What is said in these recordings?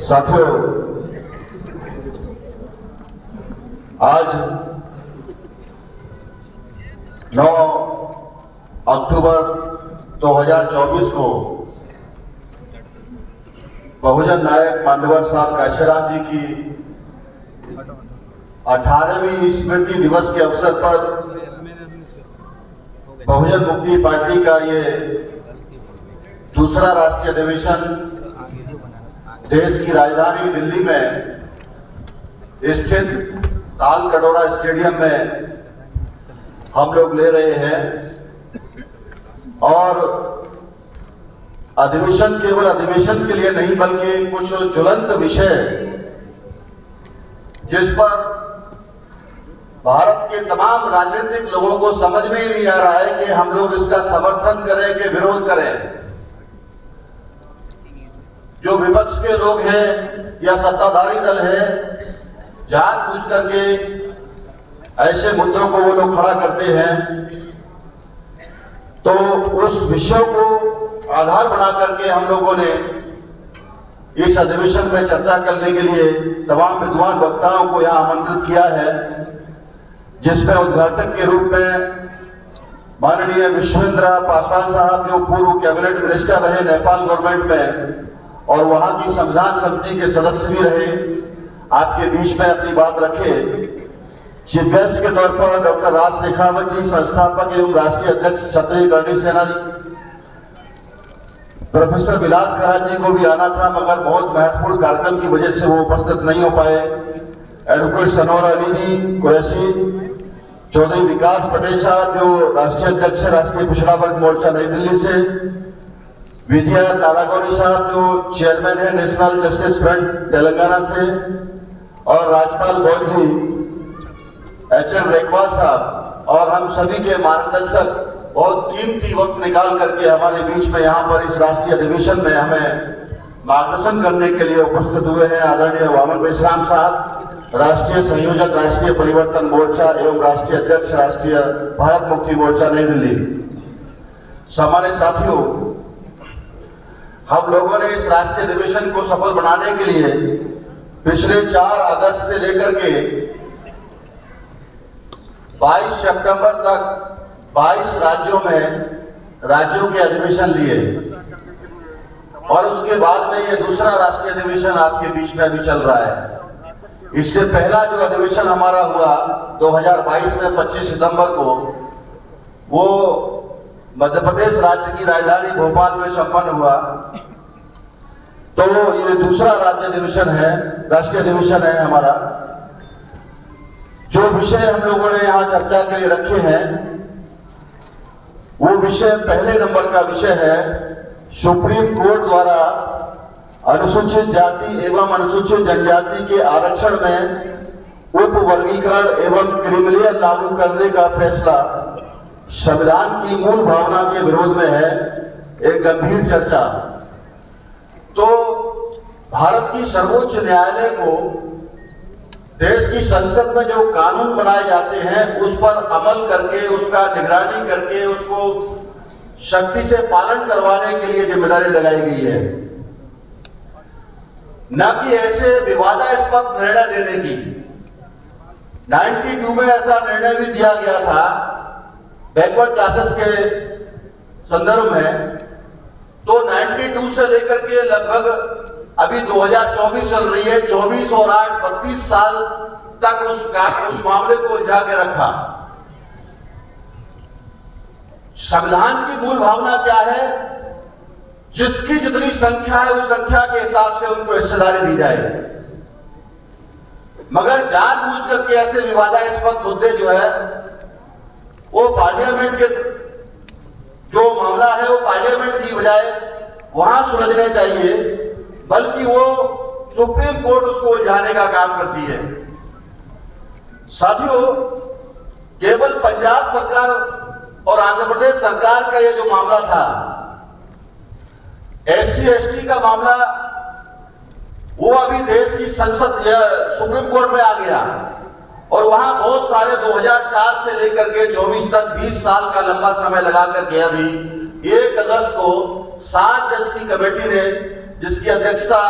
साथियों, आज 9 अक्टूबर 2024 को बहुजन नायक मान्यवर साहब काशीराम जी की 18वीं स्मृति दिवस के अवसर पर बहुजन मुक्ति पार्टी का ये दूसरा राष्ट्रीय अधिवेशन देश की राजधानी दिल्ली में स्थित ताल कटोरा स्टेडियम में हम लोग ले रहे हैं। और अधिवेशन केवल अधिवेशन के लिए नहीं बल्कि कुछ ज्वलंत विषय जिस पर भारत के तमाम राजनीतिक लोगों को समझ में ही नहीं आ रहा है कि हम लोग इसका समर्थन करें कि विरोध करें। जो विपक्ष के लोग हैं या सत्ताधारी दल है, जानबूझ करके ऐसे मुद्दों को वो लोग खड़ा करते हैं। तो उस विषय को आधार बना करके हम लोगों ने इस अधिवेशन में चर्चा करने के लिए तमाम विद्वान वक्ताओं को यहाँ आमंत्रित किया है, जिसमें उद्घाटक के रूप में माननीय विश्वेंद्र पासवान साहब, जो पूर्व कैबिनेट मिनिस्टर रहे नेपाल गवर्नमेंट में और वहां की संविधान समिति के सदस्य भी रहे, आपके बीच में अपनी बात रखे। चीफ गेस्ट के तौर पर डॉक्टर राज शेखावत जी, संस्थापक एवं राष्ट्रीय अध्यक्ष क्षत्रिय कर्णी सेना जी। प्रोफेसर विलास खराज जी को भी आना था, मगर बहुत महत्वपूर्ण कार्यक्रम की वजह से वो उपस्थित नहीं हो पाए। एडवोकेट सनोर अली जी कुरैशी, चौधरी विकास पटेल साहब जो राष्ट्रीय अध्यक्ष है राष्ट्रीय पिछड़ा वर्ग मोर्चा नई दिल्ली से, विजय नारागौरी साहब जो चेयरमैन है नेशनल जस्टिस फ्रंट तेलंगाना से, और राजपाल बौद्ध जी, एच.एम. रेखवाल साहब और हम सभी के मार्गदर्शक बहुत कीमती वक्त निकाल करके हमारे बीच में यहाँ पर इस राष्ट्रीय अधिवेशन में हमें मार्गदर्शन करने के लिए उपस्थित हुए हैं। आदरणीय वामन बेशराम साहब, राष्ट्रीय संयोजक राष्ट्रीय परिवर्तन मोर्चा एवं राष्ट्रीय अध्यक्ष राष्ट्रीय भारत मुक्ति मोर्चा नई दिल्ली। सामान्य साथियों, हम लोगों ने इस राष्ट्रीय अधिवेशन को सफल बनाने के लिए पिछले 4 अगस्त से लेकर के 22 सितंबर तक 22 राज्यों के अधिवेशन लिए, और उसके बाद में ये दूसरा राष्ट्रीय अधिवेशन आपके बीच में अभी चल रहा है। इससे पहला जो अधिवेशन हमारा हुआ 2022 में 25 सितंबर को, वो मध्य प्रदेश राज्य की राजधानी भोपाल में संपन्न हुआ। तो ये दूसरा राज्य अधिवेशन है, राष्ट्रीय अधिवेशन है हमारा। जो विषय हम लोगों ने यहाँ चर्चा के लिए रखे हैं, वो विषय पहले नंबर का विषय है सुप्रीम कोर्ट द्वारा अनुसूचित जाति एवं अनुसूचित जनजाति के आरक्षण में उप वर्गीकरण एवं क्रिमिलियर लागू करने का फैसला संविधान की मूल भावना के विरोध में है। एक गंभीर चर्चा। तो भारत की सर्वोच्च न्यायालय को देश की संसद में जो कानून बनाए जाते हैं उस पर अमल करके, उसका निगरानी करके, उसको शक्ति से पालन करवाने के लिए जिम्मेदारी लगाई गई है, न कि ऐसे विवादास्पद निर्णय देने की। 92 में ऐसा निर्णय भी दिया गया था बैकवर्ड क्लासेस के संदर्भ में। तो 92 से लेकर के लगभग अभी 2024 चल रही है, 24 और 8 32 साल तक उस मामले को उलझा के रखा। संविधान की मूल भावना क्या है? जिसकी जितनी संख्या है उस संख्या के हिसाब से उनको हिस्सेदारी दी जाए, मगर जानबूझ करके ऐसे विवादास्पद मुद्दे जो है वो पार्लियामेंट के जो मामला है वो पार्लियामेंट की बजाय वहां सुलझने चाहिए, बल्कि वो सुप्रीम कोर्ट उसको उलझाने का काम करती है। साथियों, केवल पंजाब सरकार और आंध्र प्रदेश सरकार का ये जो मामला था, SC/ST का मामला, वो अभी देश की संसद या सुप्रीम कोर्ट में आ गया और वहां बहुत सारे 2004 से लेकर के 24 तक 20 साल का लंबा समय लगा करके अभी 1 अगस्त को 7 जज की कमेटी ने, जिसकी अध्यक्षता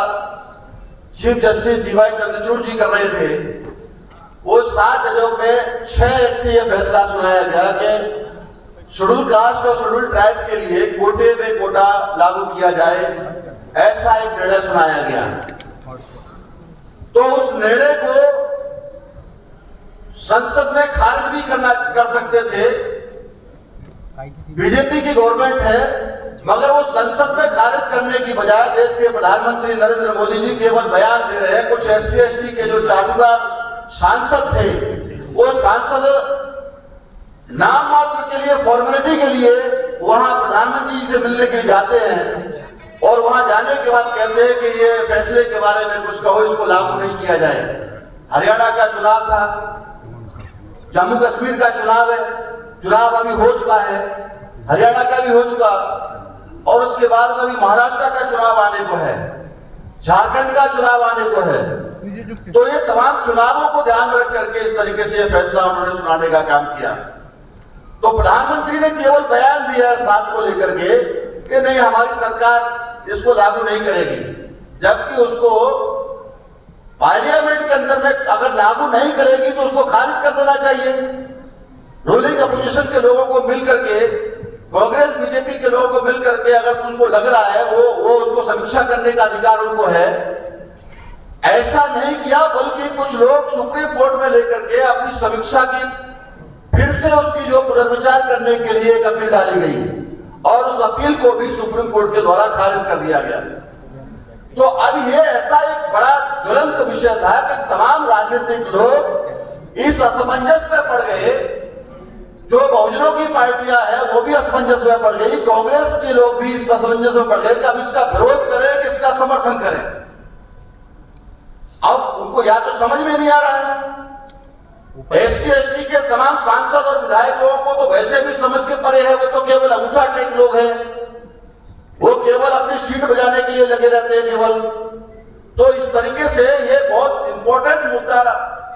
चीफ जस्टिस डीवाई चंद्रचूड़ जी कर रहे थे, वो 7 जजों में 6-1 से यह फैसला सुनाया गया कि शेड्यूल कास्ट और शेड्यूल ट्राइब के लिए कोटे में कोटा लागू किया जाए, ऐसा एक निर्णय सुनाया गया। तो उस निर्णय को संसद में खारिज भी कर सकते थे। बीजेपी की गवर्नमेंट है, मगर वो संसद में खारिज करने की बजाय देश के प्रधानमंत्री नरेंद्र मोदी जी केवल बयान दे रहे हैं। कुछ SC/ST के जो चाटुकार सांसद थे, वो सांसद नाम मात्र के लिए, फॉर्मेलिटी के लिए वहां प्रधानमंत्री जी से मिलने के लिए जाते हैं और वहां जाने के बाद कहते हैं कि ये फैसले के बारे में कुछ कहो, इसको लागू नहीं किया जाए। हरियाणा का चुनाव था, जम्मू कश्मीर का चुनाव है, चुनाव अभी हो चुका है, हरियाणा का भी हो चुका, और उसके बाद अभी महाराष्ट्र का चुनाव आने को है, झारखंड का चुनाव आने को है। तो ये तमाम चुनावों को ध्यान में रख करके इस तरीके से फैसला उन्होंने सुनाने का काम किया। तो प्रधानमंत्री ने केवल बयान दिया इस बात को लेकर के कि नहीं, हमारी सरकार इसको लागू नहीं करेगी, जबकि उसको पार्लियामेंट के अंदर में अगर लागू नहीं करेगी तो उसको खारिज कर देना चाहिए। रूलिंग अपोजिशन के लोगों को मिल करके, कांग्रेस बीजेपी के लोगों को मिल करके अगर उनको लग रहा है वो उसको समीक्षा करने का अधिकार उनको है, ऐसा नहीं किया, बल्कि कुछ लोग सुप्रीम कोर्ट में लेकर के अपनी समीक्षा की फिर से उसकी जो पुनर्विचार करने के लिए एक अपील डाली गई और उस अपील को भी सुप्रीम कोर्ट के द्वारा खारिज कर दिया गया। तो अब ये ऐसा एक बड़ा ज्वलंत विषय था कि तमाम राजनीतिक लोग इस असमंजस में पड़ गए। जो बहुजनों की पार्टियां हैं वो भी असमंजस में पड़ गई, कांग्रेस के लोग भी इस असमंजस में पड़ गए कि अब इसका विरोध करें कि इसका समर्थन करें। अब उनको या तो समझ में नहीं आ रहा है, SC/ST के तमाम सांसद और विधायकों को तो वैसे भी समझ के परे है, वो तो केवल अंगूठा टेक लोग हैं, वो केवल अपनी सीट बजाने के लिए लगे रहते हैं केवल। तो इस तरीके से ये बहुत इंपॉर्टेंट मुद्दा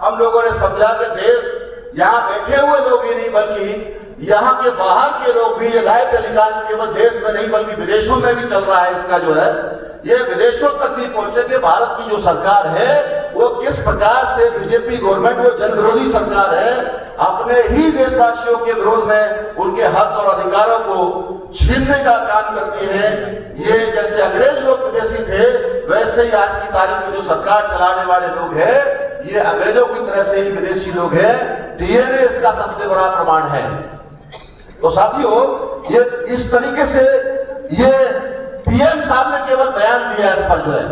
हम लोगों ने समझा कि देश, यहाँ बैठे हुए लोग ही नहीं बल्कि यहाँ के बाहर के लोग भी, ये लाइव टेलीकास्ट केवल देश में नहीं बल्कि विदेशों में भी चल रहा है, इसका जो है ये विदेशों तक भी पहुंचे कि भारत की जो सरकार है वो किस प्रकार से बीजेपी गवर्नमेंट, वो जन विरोधी सरकार है, अपने ही देशवासियों के विरोध में उनके हक और अधिकारों को छीनने का काम करती है। ये जैसे अंग्रेज लोग विदेशी थे, वैसे ही आज की तारीख में जो सरकार चलाने वाले लोग हैं, ये अंग्रेजों की तरह से ही विदेशी लोग हैं। DNA इसका सबसे बड़ा प्रमाण है। तो साथियों, ये इस तरीके से ये PM साहब ने केवल बयान दिया इस पर जो है,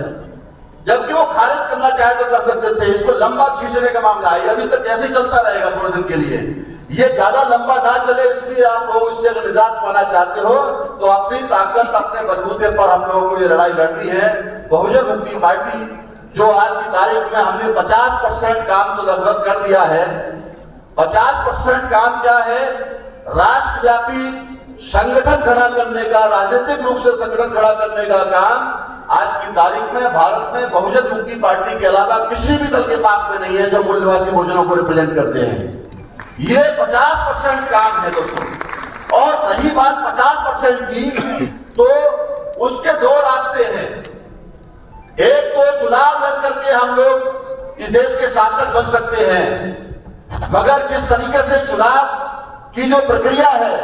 जबकि वो खारिज करना चाहे तो कर सकते थे। इसको लंबा खींचने का मामला है, अभी तक ऐसे ही चलता रहेगा थोड़े दिन के लिए, ये ज्यादा लंबा ना चले। इसलिए आप लोग इससे अगर निजात पाना चाहते हो तो अपनी ताकत, अपने बलबूते पर हम लोगों को ये लड़ाई लड़नी है। बहुजन मुक्ति पार्टी जो आज की तारीख में हमने 50% काम तो लगभग कर दिया है। 50% काम क्या है? राष्ट्रव्यापी संगठन खड़ा करने का, राजनीतिक रूप से संगठन खड़ा करने का काम आज की तारीख में भारत में बहुजन मुक्ति पार्टी के अलावा किसी भी दल के पास में नहीं है जो मूल निवासी बहुजनों को रिप्रेजेंट करते हैं। ये 50% काम है दोस्तों। और रही बात 50% की, तो उसके 2 रास्ते हैं। एक तो चुनाव लड़ करके हम लोग इस देश के शासक बन सकते हैं, मगर जिस तरीके से चुनाव की जो प्रक्रिया है,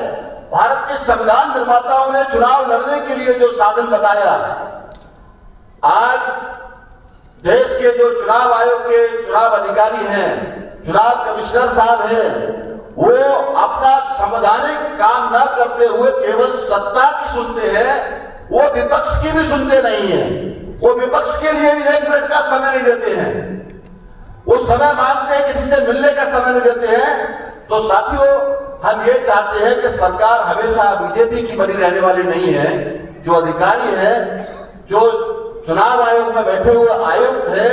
भारत के संविधान निर्माताओं ने चुनाव लड़ने के लिए जो साधन बताया, आज देश के जो चुनाव आयोग के चुनाव अधिकारी हैं, चुनाव कमिश्नर साहब हैं, वो अपना संवैधानिक काम न करते हुए केवल सत्ता की सुनते हैं, वो विपक्ष की भी सुनते नहीं है। वो विपक्ष के लिए भी 1 मिनट का समय नहीं देते हैं, वो समय मांगते हैं, किसी से मिलने का समय नहीं देते हैं। तो साथियों, हम ये चाहते हैं कि सरकार हमेशा बीजेपी की बनी रहने वाली नहीं है। जो अधिकारी है, जो चुनाव आयोग में बैठे हुए आयुक्त है,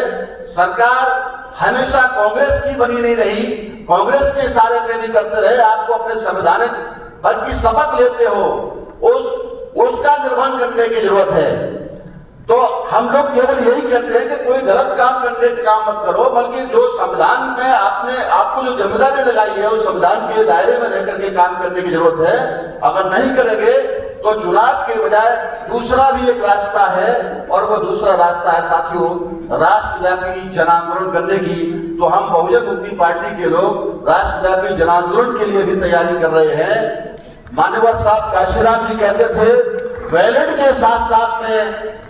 सरकार हमेशा कांग्रेस की बनी नहीं रही, कांग्रेस के इशारे पे भी करते रहे। आपको अपने संवैधानिक पद की शपथ लेते हो, उसका निर्वहन करने की जरूरत है। तो हम लोग केवल यही कहते हैं कि कोई गलत काम करने का काम मत करो, बल्कि जो संविधान में आपको जो जिम्मेदारी लगाई है उस संविधान के दायरे में रहकर के काम करने की जरूरत है। अगर नहीं करेंगे तो चुनाव के बजाय दूसरा भी एक रास्ता है, और वो दूसरा रास्ता है साथियों राष्ट्रव्यापी जन आंदोलन करने की। तो हम बहुजन मुक्ति पार्टी के लोग राष्ट्रव्यापी जन आंदोलन के लिए भी तैयारी कर रहे हैं। मान्यवर साहब काशीराम जी कहते थे बैलेट के साथ साथ में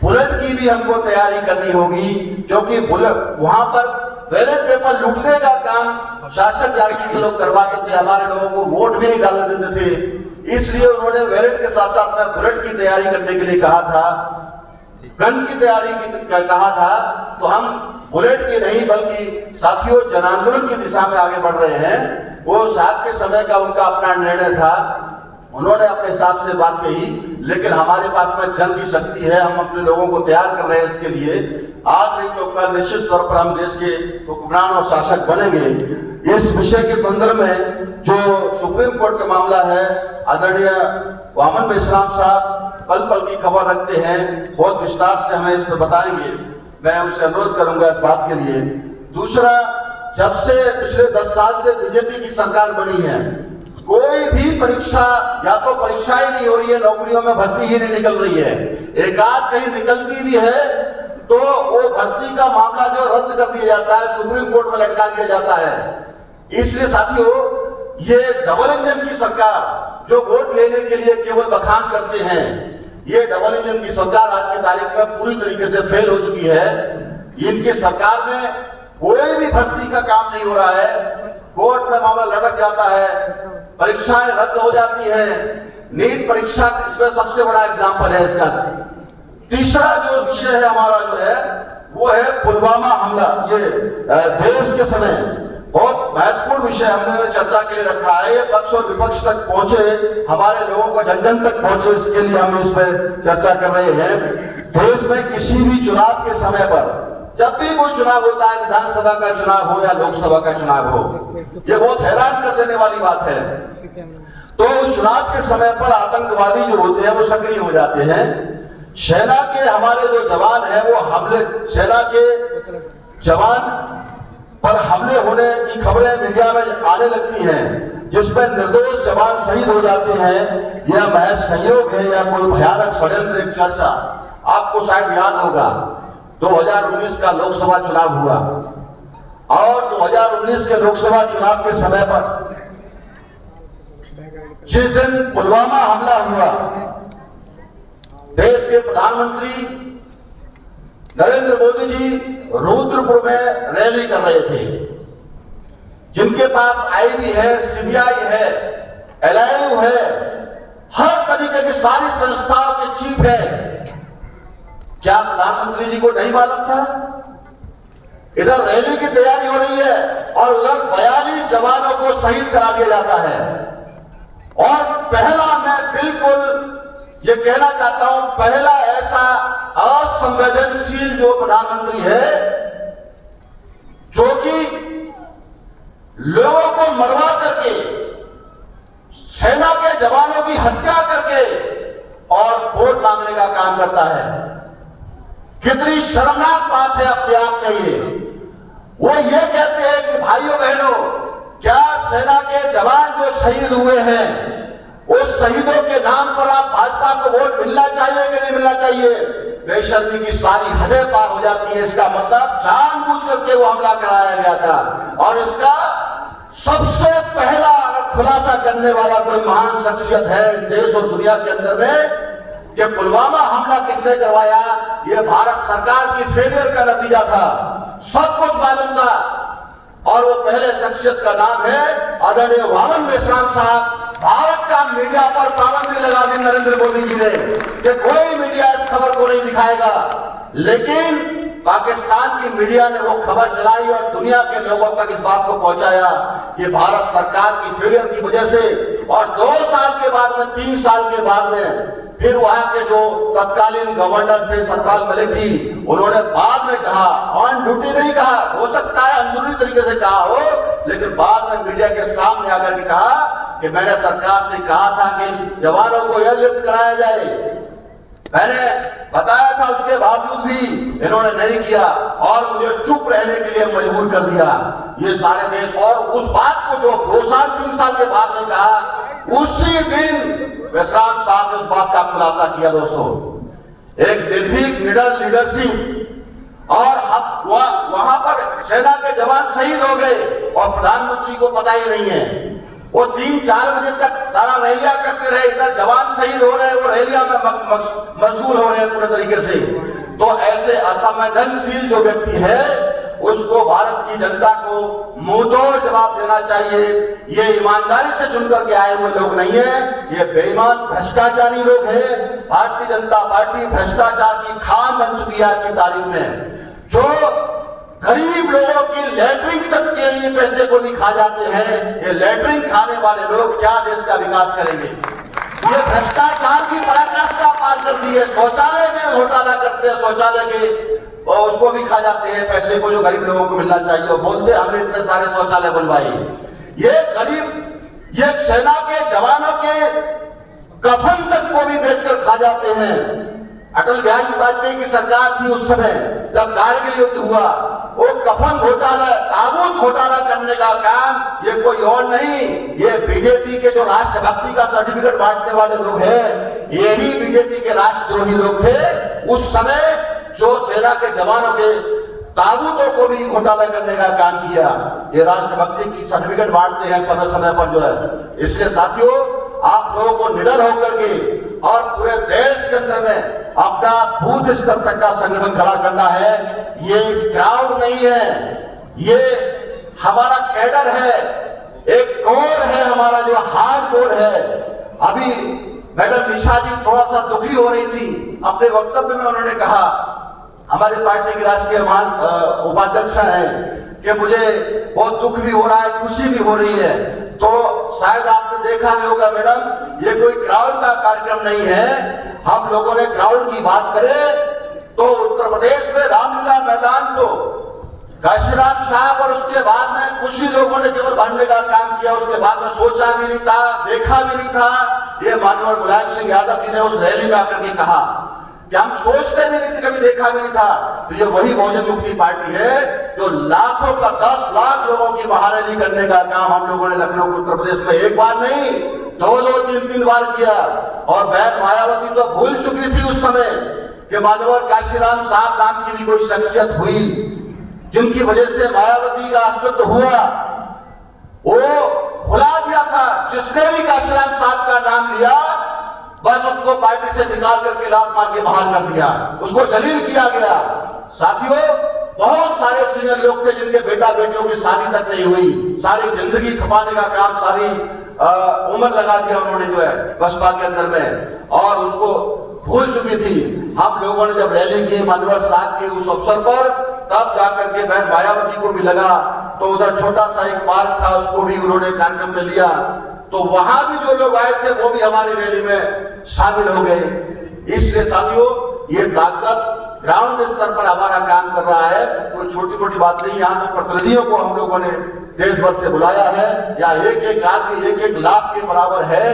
बुलेट की भी हमको तैयारी करनी होगी, क्योंकि बुलेट वहां पर बैलेट पेपर लूटने का काम शासक जाति के लोग करवाते थे, हमारे लोगों को वोट भी नहीं डालने देते थे। इसलिए उन्होंने बैलेट के साथ साथ में बुलेट की तैयारी करने के लिए कहा था, गन की तैयारी की कहा था। तो हम बुलेट की नहीं बल्कि साथियों जन आंदोलन की दिशा में आगे बढ़ रहे हैं। वो साहब के समय का उनका अपना निर्णय था, उन्होंने अपने हिसाब से बात कही, लेकिन हमारे पास में जन की शक्ति है, हम अपने लोगों को तैयार कर रहे हैं इसके लिए। आज नहीं तो कल निश्चित तौर पर हम देश के हुक्मरान और शासक बनेंगे। इस विषय के संदर्भ में जो सुप्रीम कोर्ट का मामला है, आदरणीय वामन मेश्राम साहब पल पल की खबर रखते हैं, बहुत विस्तार से हमें इस पर बताएंगे। मैं उनसे अनुरोध करूंगा इस बात के लिए। दूसरा, जब से पिछले 10 साल से बीजेपी की सरकार बनी है, कोई भी परीक्षा या तो परीक्षा ही नहीं हो रही है, नौकरियों में भर्ती ही नहीं निकल रही है। एक आध कहीं निकलती भी है तो वो भर्ती का मामला जो रद्द कर दिया जाता है, सुप्रीम कोर्ट में लटका दिया जाता है। इसलिए साथियों ये डबल इंजन की सरकार जो वोट लेने के लिए केवल बखान करते हैं, ये डबल इंजन की सरकार आज की तारीख में पूरी तरीके से फेल हो चुकी है। इनकी सरकार में कोई भी भर्ती का काम नहीं हो रहा है, कोर्ट में मामला लटक जाता है, परीक्षाएं रद्द हो जाती है। नीट परीक्षा इसमें सबसे बड़ा एग्जाम्पल है इसका। तीसरा जो विषय है हमारा जो है वो है पुलवामा हमला। ये देश के समय बहुत महत्वपूर्ण विषय हमने चर्चा के लिए रखा है। ये पक्ष और विपक्ष तक पहुंचे, हमारे लोगों को जन जन तक पहुंचे, इसके लिए हम इस पर चर्चा कर रहे हैं। देश में किसी भी चुनाव के समय पर, जब भी कोई चुनाव होता है, विधानसभा का चुनाव हो या लोकसभा का चुनाव हो, ये बहुत हैरान कर देने वाली बात है। तो उस चुनाव के समय पर आतंकवादी जो होते हैं वो सक्रिय हो जाते हैं। सेना के हमारे जो जवान हैं वो सेना के जवान पर हमले होने की खबरें मीडिया में आने लगती हैं, जिसमें निर्दोष जवान शहीद हो जाते हैं। यह महज संयोग है या कोई भयानक षड्यंत्र? एक चर्चा आपको शायद याद होगा, 2019 का लोकसभा चुनाव हुआ और 2019 के लोकसभा चुनाव के समय पर जिस दिन पुलवामा हमला हुआ, देश के प्रधानमंत्री नरेंद्र मोदी जी रुद्रपुर में रैली कर रहे थे, जिनके पास आईबी है, सीबीआई है, एलआईयू है, हर तरीके की सारी संस्थाओं के चीफ है। क्या प्रधानमंत्री जी को नहीं मालूम था? इधर रैली की तैयारी हो रही है और उधर 42 जवानों को शहीद करा दिया जाता है। और पहला, मैं बिल्कुल ये कहना चाहता हूं, पहला ऐसा असंवेदनशील जो प्रधानमंत्री है जो कि लोगों को मरवा करके, सेना के जवानों की हत्या करके और वोट मांगने का काम करता है। कितनी शर्मनाक बात है अपने आप में ये। वो ये कहते हैं कि भाइयों बहनों, क्या सेना के जवान जो शहीद हुए हैं उस शहीदों के नाम पर आप भाजपा को वोट मिलना चाहिए कि नहीं मिलना चाहिए? बेशर्मी की सारी हदें पार हो जाती है। इसका मतलब जानबूझ करके वो हमला कराया गया था। और इसका सबसे पहला खुलासा करने वाला कोई महान शख्सियत है देश और दुनिया के अंदर में कि पुलवामा हमला किसने करवाया, ये भारत सरकार की फेलियर का नतीजा था। सब कुछ मालूम था। और वो पहले शख्सियत का नाम है आदरणीय वामन मेश्राम साहब। भारत का मीडिया पर पाबंदी लगा दी नरेंद्र मोदी जी ने कि कोई मीडिया इस खबर को नहीं दिखाएगा, लेकिन पाकिस्तान की मीडिया ने वो खबर चलाई और दुनिया के लोगों तक इस बात को पहुंचाया कि भारत सरकार की फेलियर की वजह से। और 2 साल के बाद में, 3 साल के बाद में फिर वहां के जो तत्कालीन गवर्नर थे सतपाल मलिक जी, उन्होंने बाद में कहा, ऑन ड्यूटी नहीं कहा, हो सकता है अंदरूनी तरीके से कहा हो, लेकिन बाद में मीडिया के सामने आकर के कहा कि मैंने सरकार से कहा था कि जवानों को एयरलिफ्ट कराया जाए। मैंने बताया था, उसके बावजूद भी इन्होंने नहीं किया और मुझे चुप रहने के लिए मजबूर कर दिया ये सारे देश। और उस बात को जो 2 साल 3 साल के बाद में कहा, उसी दिन विश्राम साहब ने उस बात का खुलासा किया दोस्तों। एक निर्भीक निडर लीडरशिप और वहां पर सेना के जवान शहीद हो गए और प्रधानमंत्री को पता ही नहीं है। वो 3-4 बजे तक सारा रैलिया करते रहे, इधर जवान शहीद हो रहे हैं, वो रैलिया में मशगूल हो रहे हैं पूरे तरीके से। तो ऐसे असंवेदनशील जो व्यक्ति है उसको भारत की जनता को मुंहतोड़ जवाब देना चाहिए। ये ईमानदारी से चुनकर के आए हुए लोग नहीं है, ये बेईमान भ्रष्टाचारी लोग हैं। भारतीय जनता पार्टी भ्रष्टाचार की खान बन चुकी है आज की तारीख में। जो गरीब लोगों की लैट्रिन तक के लिए पैसे को भी खा जाते हैं, ये लैट्रिन खाने वाले लोग क्या देश का विकास करेंगे? ये भ्रष्टाचार की पराकाष्ठा पार कर दी है। शौचालय में घोटाला करते हैं, शौचालय के और उसको भी खा जाते हैं पैसे को जो गरीब लोगों को मिलना चाहिए। और बोलते हमने इतने सारे शौचालय बनवाए। ये गरीब, ये सेना के जवानों के कफन तक को भी बेचकर खा जाते हैं। अटल बिहारी वाजपेयी की सरकार थी उस समय जब कारगिल युद्ध हुआ, वो कफन घोटाला, ताबूत घोटाला करने का काम ये कोई और नहीं, ये बीजेपी के जो राष्ट्रभक्ति का सर्टिफिकेट बांटने वाले लोग हैं, यही बीजेपी के राष्ट्रद्रोही लोग थे उस समय जो सेना के जवानों के ताबूतों को भी घोटाला करने का काम किया। ये राष्ट्रभक्ति की सर्टिफिकेट बांटते हैं समय समय पर जो है। इसलिए साथियों, आप लोगों को निडर होकर के और पूरे देश के अंदर में अपना बूथ स्तर तक का संगठन खड़ा करना है। ये क्राउड नहीं है, ये हमारा कैडर है, एक कोर है हमारा जो हार्ड कोर है। अभी मैडम निशा जी थोड़ा सा दुखी हो रही थी, अपने वक्तव्य में उन्होंने कहा, हमारी पार्टी की राष्ट्रीय उपाध्यक्ष है, कि मुझे बहुत दुख भी हो रहा है, खुशी भी हो रही है। तो शायद आपने देखा नहीं होगा मैडम, ये कोई क्राउड का कार्यक्रम नहीं है। हम लोगों ने क्राउड की बात करें तो उत्तर प्रदेश में रामलीला मैदान को काशीराम साहब और उसके बाद में कुछ ही लोगों ने केवल भरने का काम किया, उसके बाद में सोचा भी नहीं था, देखा भी नहीं था। ये माननीय मुलायम सिंह यादव जी ने उस रैली में आकर के कहा कि हम सोचते भी नहीं थे, कभी देखा भी नहीं था। तो ये वही बहुजन मुक्ति पार्टी है जो लाखों का 10 लाख लोगों की महारैली करने का काम हम लोगों ने लखनऊ के उत्तर प्रदेश में एक बार नहीं 2-2, 3-3 बार किया। और बहन मायावती तो भूल चुकी थी उस समय कि माननीय काशीराम साहब नाम की भी कोई शख्सियत हुई जिनकी वजह से मायावती का अस्तित्व हुआ, वो भुला दिया था। जिसने भी काशीराम साहब का नाम लिया बस उसको पार्टी से निकाल करके लात मार के बाहर कर दिया, उसको जलील किया गया। साथियों, बहुत सारे सीनियर लोग थे जिनके बेटा बेटियों की शादी तक नहीं हुई, सारी जिंदगी खपाने का काम, सारी उम्र लगा दिया उन्होंने जो है बसपा के अंदर में, और उसको भूल चुकी थी। हम लोगों ने जब रैली की माननीय साहब के उस अवसर पर, तब जाकर के बहन मायावती को भी लगा, तो उधर छोटा सा एक पार्क था, उसको भी उन्होंने कार्यक्रम में लिया। तो वहां भी जो लोग आए थे वो भी हमारी रैली में शामिल हो गए। इसलिए साथियों, ये ताकत ग्राउंड स्तर पर हमारा काम कर रहा है, कोई छोटी मोटी बात नहीं। यहाँ तो प्रतिनिधियों को हम लोगों ने देश भर से बुलाया है, या एक आदमी 1-1 लाख के बराबर है,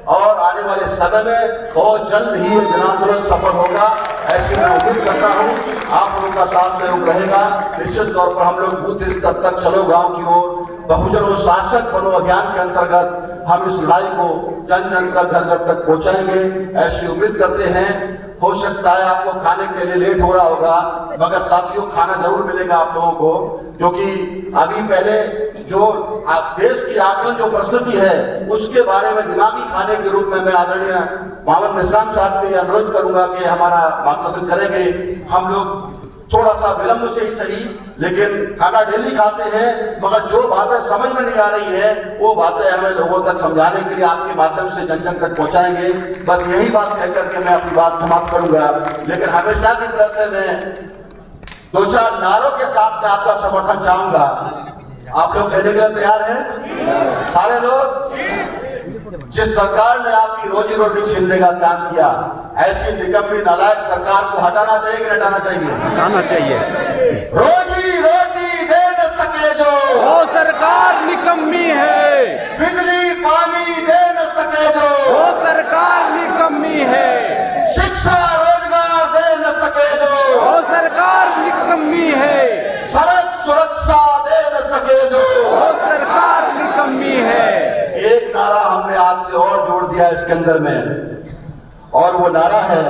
और आने वाले समय में बहुत जल्द ही जन आंदोलन सफल होगा, ऐसी मैं उम्मीद करता हूँ। आप लोगों का साथ सहयोग रहेगा। निश्चित तौर पर हम लोग बूथ स्तर तक चलो गांव की ओर, बहुजन शासक बनो अभियान के अंतर्गत हम इस लड़ाई को जन जन तक, घर घर तक पहुंचाएंगे, ऐसी उम्मीद करते हैं। हो सकता है आपको खाने के लिए लेट हो रहा होगा, मगर साथियों खाना जरूर मिलेगा आप लोगों को, क्योंकि अभी पहले जो देश की आकलन जो प्रस्तुति है उसके बारे में दिमागी खाने के रूप में मैं आदरणीय मामन मिश्राम साहब से अनुरोध करूंगा कि हमारा मार्गदर्शन करेंगे। हम लोग थोड़ा सा विलंब से ही सही, लेकिन खाना डेली खाते हैं, मगर जो बातें समझ में नहीं आ रही है वो बातें हमें लोगों तक समझाने के लिए आपके माध्यम से जन जन तक पहुंचाएंगे। बस यही बात कहकर के मैं अपनी बात समाप्त करूंगा। लेकिन हमेशा की तरह से मैं 2-4 नारों के साथ में आपका समर्थन चाहूंगा। आप लोग कहने के लिए तैयार हैं? सारे लोग? जिस सरकार ने आपकी रोजी रोटी छीनने का काम किया, ऐसी निकम्मी नालायक सरकार को हटाना चाहिए कि हटाना चाहिए? हटाना चाहिए। रोजी रोटी दे न सके जो, वो सरकार निकम्मी है। बिजली पानी दे न सके जो, वो सरकार निकम्मी है। शिक्षा रोजगार दे न सके जो, वो सरकार निकम्मी है। सड़क सुरक्षा दे न सके जो, वो सरकार निकम्मी है। एक नारा हमने आज से और जोड़ दिया इसके के अंदर में, और वो नारा है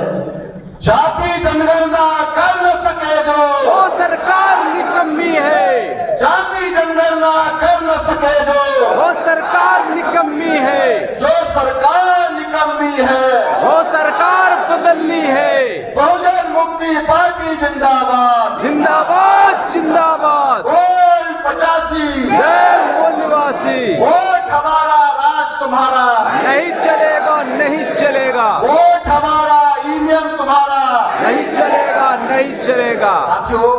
जाति जनगणना कर न सके जो, वो सरकार निकम्मी है। जाति जनगणना कर न सके जो, वो सरकार निकम्मी है। जो सरकार निकम्मी है, वो सरकार बदलनी है। बहुजन मुक्ति पार्टी जिंदाबाद, जिंदाबाद जिंदाबाद। बोल 85, जय वो निवासी। वोट हमारा राज तुम्हारा, नहीं चलेगा नहीं चलेगा वोट हमारा ईवीएम तुम्हारा। नहीं चलेगा नहीं चलेगा। साथियों,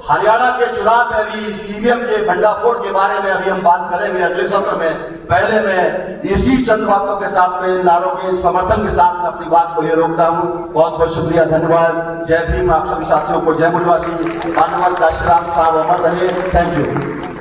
हरियाणा के चुनाव में अभी इस ईवीएम के भंडाफोड़ के बारे में अभी हम बात करेंगे अगले सत्र में। पहले मैं इसी चंद बातों के साथ में, नारों के समर्थन के साथ में अपनी बात को ये रोकता हूँ। बहुत बहुत शुक्रिया, धन्यवाद। जय भीम। आप सभी साथियों को जय मुनवासी। मानवत काशीराम साहब अमर रहे। Thank you.